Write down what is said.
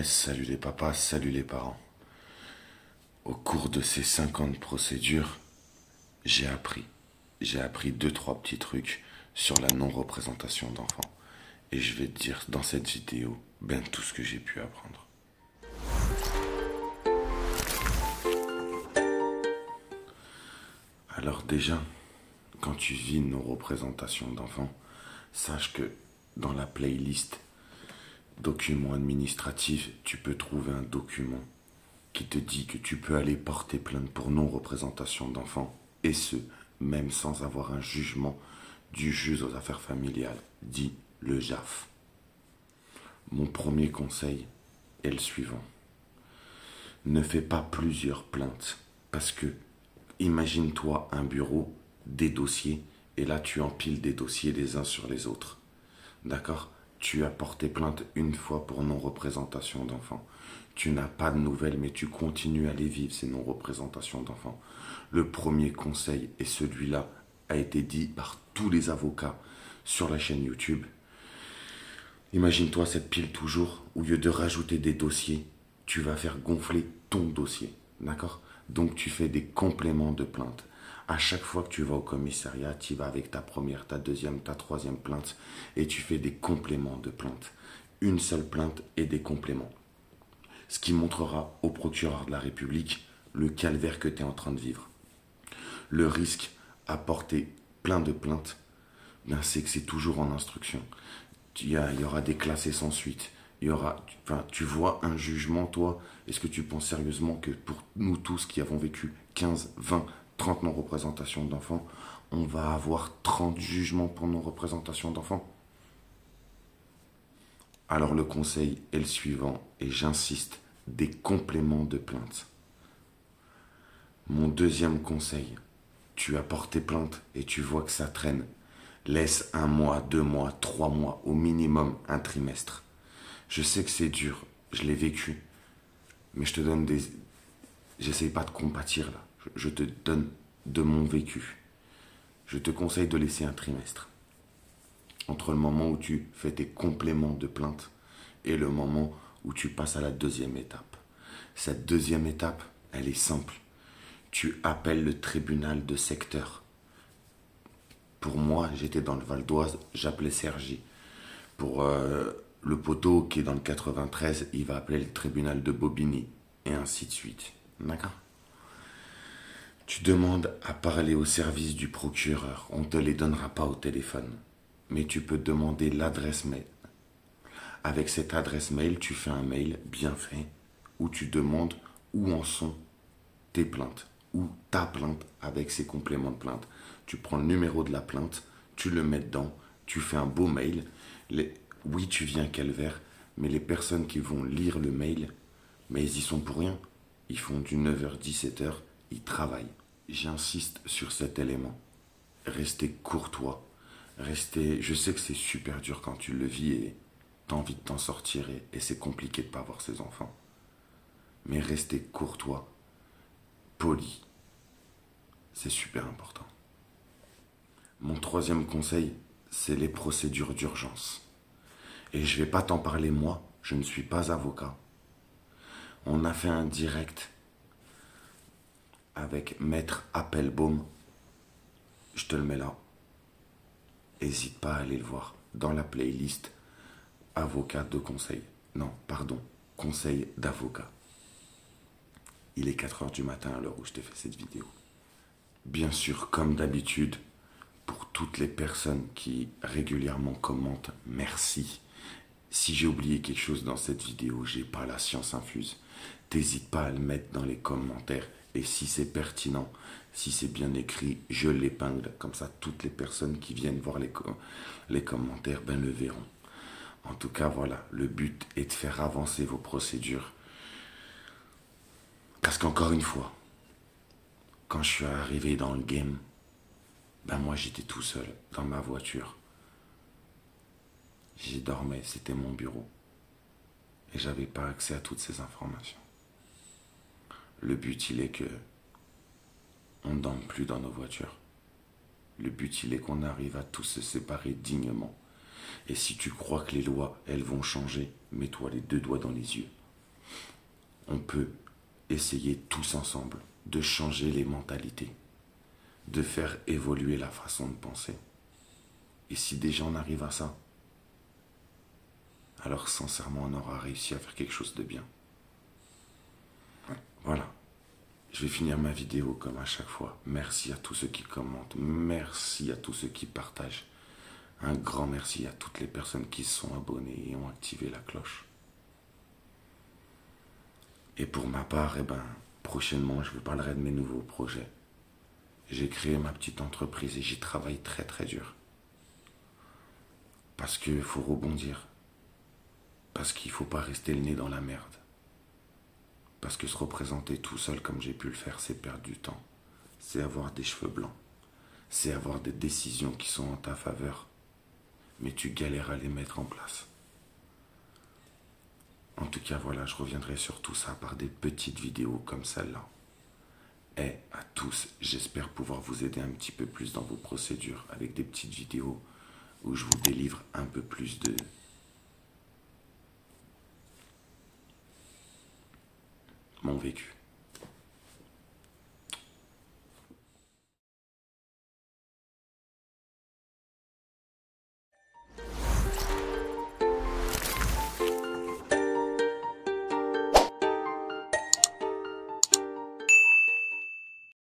Salut les papas, salut les parents. Au cours de ces 50 procédures, j'ai appris. J'ai appris deux, trois petits trucs sur la non-représentation d'enfants. Et je vais te dire dans cette vidéo, tout ce que j'ai pu apprendre. Alors déjà, quand tu vis une non-représentation d'enfants, sache que dans la playlist documents administratifs, tu peux trouver un document qui te dit que tu peux aller porter plainte pour non-représentation d'enfants, et ce, même sans avoir un jugement du juge aux affaires familiales, dit le JAF. Mon premier conseil est le suivant. Ne fais pas plusieurs plaintes, parce que imagine-toi un bureau, des dossiers, et là tu empiles des dossiers les uns sur les autres. D'accord ? Tu as porté plainte une fois pour non-représentation d'enfants. Tu n'as pas de nouvelles, mais tu continues à les vivre, ces non-représentations d'enfants. Le premier conseil, et celui-là a été dit par tous les avocats sur la chaîne YouTube. Imagine-toi cette pile toujours, au lieu de rajouter des dossiers, tu vas faire gonfler ton dossier. D'accord ? Donc tu fais des compléments de plainte. À chaque fois que tu vas au commissariat, tu vas avec ta première, ta deuxième, ta troisième plainte et tu fais des compléments de plainte. Une seule plainte et des compléments. Ce qui montrera au procureur de la République le calvaire que tu es en train de vivre. Le risque à porter plein de plaintes, c'est que c'est toujours en instruction. Il y aura des classés sans suite. Tu vois un jugement, toi, est-ce que tu penses sérieusement que pour nous tous qui avons vécu 15, 20, 30 non-représentations d'enfants, on va avoir 30 jugements pour non-représentation d'enfants? Alors le conseil est le suivant, et j'insiste, des compléments de plainte. Mon deuxième conseil, tu as porté plainte et tu vois que ça traîne. Laisse 1 mois, 2 mois, 3 mois, au minimum un trimestre. Je sais que c'est dur, je l'ai vécu, mais je te donne des... J'essaye pas de compatir là, je te donne de mon vécu. Je te conseille de laisser un trimestre. Entre le moment où tu fais tes compléments de plainte et le moment où tu passes à la deuxième étape. Cette deuxième étape, elle est simple. Tu appelles le tribunal de secteur. Pour moi, j'étais dans le Val d'Oise, j'appelais Sergi. Pour le poteau qui est dans le 93, il va appeler le tribunal de Bobigny, et ainsi de suite. D'accord ? Tu demandes à parler au service du procureur, on ne te les donnera pas au téléphone, mais tu peux demander l'adresse mail. Avec cette adresse mail, tu fais un mail bien fait, où tu demandes où en sont tes plaintes, ou ta plainte avec ses compléments de plainte. Tu prends le numéro de la plainte, tu le mets dedans, tu fais un beau mail. Oui, tu viens calvaire, mais les personnes qui vont lire le mail, mais ils y sont pour rien. Ils font du 9h-17h, ils travaillent. J'insiste sur cet élément. Restez courtois. Je sais que c'est super dur quand tu le vis et tu as envie de t'en sortir et c'est compliqué de ne pas avoir ses enfants. Mais restez courtois, poli. C'est super important. Mon troisième conseil, c'est les procédures d'urgence. Et je ne vais pas t'en parler moi, je ne suis pas avocat. On a fait un direct avec Maître Appelbaum. Je te le mets là. N'hésite pas à aller le voir dans la playlist avocat de conseil. Non, pardon, conseil d'avocat. Il est 4h du matin à l'heure où je t'ai fait cette vidéo. Bien sûr, comme d'habitude, pour toutes les personnes qui régulièrement commentent, merci. Si j'ai oublié quelque chose dans cette vidéo, j'ai pas la science infuse. T'hésites pas à le mettre dans les commentaires. Et si c'est pertinent, si c'est bien écrit, je l'épingle. Comme ça, toutes les personnes qui viennent voir les commentaires, le verront. En tout cas, voilà, le but est de faire avancer vos procédures. Parce qu'encore une fois, quand je suis arrivé dans le game, moi j'étais tout seul dans ma voiture. J'y dormais, c'était mon bureau. Et j'avais pas accès à toutes ces informations. Le but, il est que on ne dorme plus dans nos voitures. Le but, il est qu'on arrive à tous se séparer dignement. Et si tu crois que les lois, elles vont changer, mets-toi les deux doigts dans les yeux. On peut essayer tous ensemble de changer les mentalités, de faire évoluer la façon de penser. Et si déjà on arrive à ça, alors sincèrement on aura réussi à faire quelque chose de bien. Voilà. Je vais finir ma vidéo comme à chaque fois. Merci à tous ceux qui commentent. Merci à tous ceux qui partagent. Un grand merci à toutes les personnes qui se sont abonnées et ont activé la cloche. Et pour ma part, prochainement, je vous parlerai de mes nouveaux projets. J'ai créé ma petite entreprise et j'y travaille très très dur. Parce qu'il faut rebondir. Parce qu'il ne faut pas rester le nez dans la merde. Parce que se représenter tout seul comme j'ai pu le faire, c'est perdre du temps. C'est avoir des cheveux blancs. C'est avoir des décisions qui sont en ta faveur. Mais tu galères à les mettre en place. En tout cas, voilà, je reviendrai sur tout ça par des petites vidéos comme celle-là. Et à tous, j'espère pouvoir vous aider un petit peu plus dans vos procédures avec des petites vidéos où je vous délivre un peu plus de mon vécu.